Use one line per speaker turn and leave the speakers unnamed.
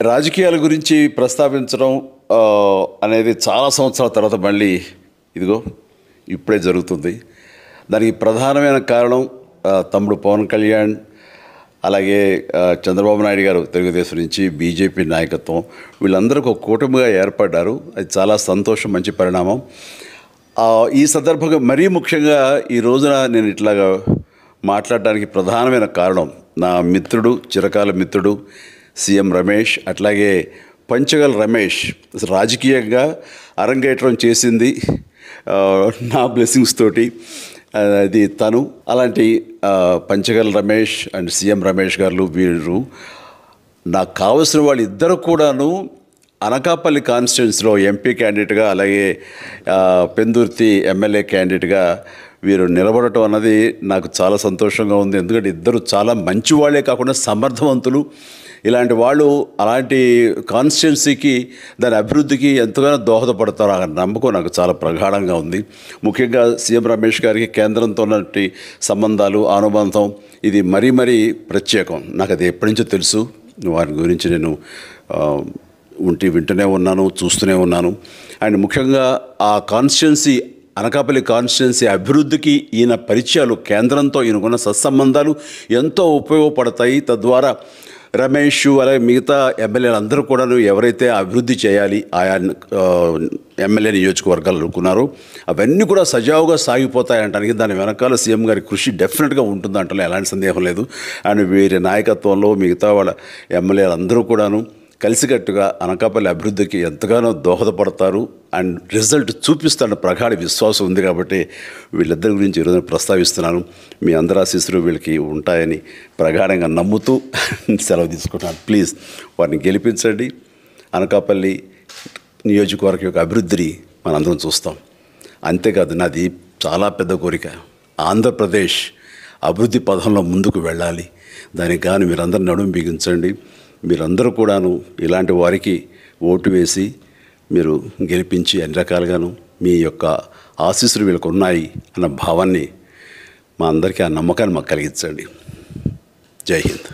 రాజకీయాల గురించి ప్రస్తావించడం అనేది చాలా సంవత్సరాల తర్వాత మళ్ళీ ఇదిగో ఇప్పుడే జరుగుతుంది. దానికి ప్రధానమైన కారణం తమ్ముడు పవన్ కళ్యాణ్, అలాగే చంద్రబాబు నాయుడు గారు తెలుగుదేశం నుంచి, బీజేపీ నాయకత్వం వీళ్ళందరూ ఒక కూటమిగా ఏర్పడ్డారు. అది చాలా సంతోషం, మంచి పరిణామం. ఈ సందర్భంగా మరీ ముఖ్యంగా ఈ రోజున నేను ఇట్లాగా మాట్లాడడానికి ప్రధానమైన కారణం నా మిత్రుడు, చిరకాల మిత్రుడు సీఎం రమేష్, అట్లాగే పంచగల్ రమేష్ రాజకీయంగా అరంగేట్రం చేసింది నా బ్లెస్సింగ్స్ తోటి. అది తను. అలాంటి పంచగల్ రమేష్ అండ్ సీఎం రమేష్ గారు వీరు నాకు కావలసిన వాళ్ళు ఇద్దరు కూడాను అనకాపల్లి కాన్స్టిట్యున్సీలో ఎంపీ క్యాండిడేట్గా, అలాగే పెందుర్తి ఎమ్మెల్యే క్యాండిడేట్గా వీరు నిలబడటం అన్నది నాకు చాలా సంతోషంగా ఉంది. ఎందుకంటే ఇద్దరు చాలా మంచి వాళ్ళే కాకుండా సమర్థవంతులు. ఇలాంటి వాళ్ళు అలాంటి కాన్స్టిట్యున్సీకి, దాని అభివృద్ధికి ఎంతగానో దోహదపడతారు అన్న నమ్మకం నాకు చాలా ప్రగాఢంగా ఉంది. ముఖ్యంగా సీఎం రమేష్ గారికి కేంద్రంతో ఉన్నటువంటి సంబంధాలు, అనుబంధం ఇది మరీ మరీ ప్రత్యేకం. నాకు అది ఎప్పటి నుంచో తెలుసు. వారి గురించి నేను వింటూనే ఉన్నాను, చూస్తూనే ఉన్నాను. అండ్ ముఖ్యంగా ఆ కాన్స్టిట్యున్సీ, అనకాపల్లి కాన్స్టిట్యున్సీ అభివృద్ధికి ఈయన పరిచయాలు, కేంద్రంతో ఈయనకున్న సత్సంబంధాలు ఎంతో ఉపయోగపడతాయి. తద్వారా రమేష్ అలాగే మిగతా ఎమ్మెల్యేలు అందరూ కూడా ఎవరైతే అభివృద్ధి చేయాలి ఆయా ఎమ్మెల్యే నియోజకవర్గాలు అనుకున్నారో అవన్నీ కూడా సజావుగా సాగిపోతాయి అంటానికి దాని వెనకాల సీఎం గారి కృషి డెఫినెట్గా ఉంటుందంటే ఎలాంటి సందేహం లేదు. అండ్ వీరి నాయకత్వంలో మిగతా వాళ్ళ ఎమ్మెల్యేలు అందరూ కూడాను కలిసికట్టుగా అనకాపల్లి అభివృద్ధికి ఎంతగానో దోహదపడతారు అండ్ రిజల్ట్ చూపిస్తారన్న ప్రగాఢ విశ్వాసం ఉంది. కాబట్టి వీళ్ళిద్దరి గురించి ఈరోజు ప్రస్తావిస్తున్నాను. మీ అందరి ఆశీస్సులు వీళ్ళకి ఉంటాయని ప్రగాఢంగా నమ్ముతూ సెలవు తీసుకుంటున్నాను. ప్లీజ్ వారిని గెలిపించండి. అనకాపల్లి నియోజకవర్గం యొక్క అభివృద్ధిని మనందరం చూస్తాం. అంతేకాదు, నాది చాలా పెద్ద కోరిక, ఆంధ్రప్రదేశ్ అభివృద్ధి పథంలో ముందుకు వెళ్ళాలి. దానికి కానీ మీరందరూ నడుము బిగించండి. మీరందరూ కూడాను ఇలాంటి వారికి ఓటు వేసి మీరు గెలిపించి అన్ని రకాలుగాను మీ యొక్క ఆశీస్సులు వీళ్ళకు ఉన్నాయి అన్న భావాన్ని మా అందరికీ, ఆ నమ్మకాన్ని మాకు కలిగించండి. జై హింద్.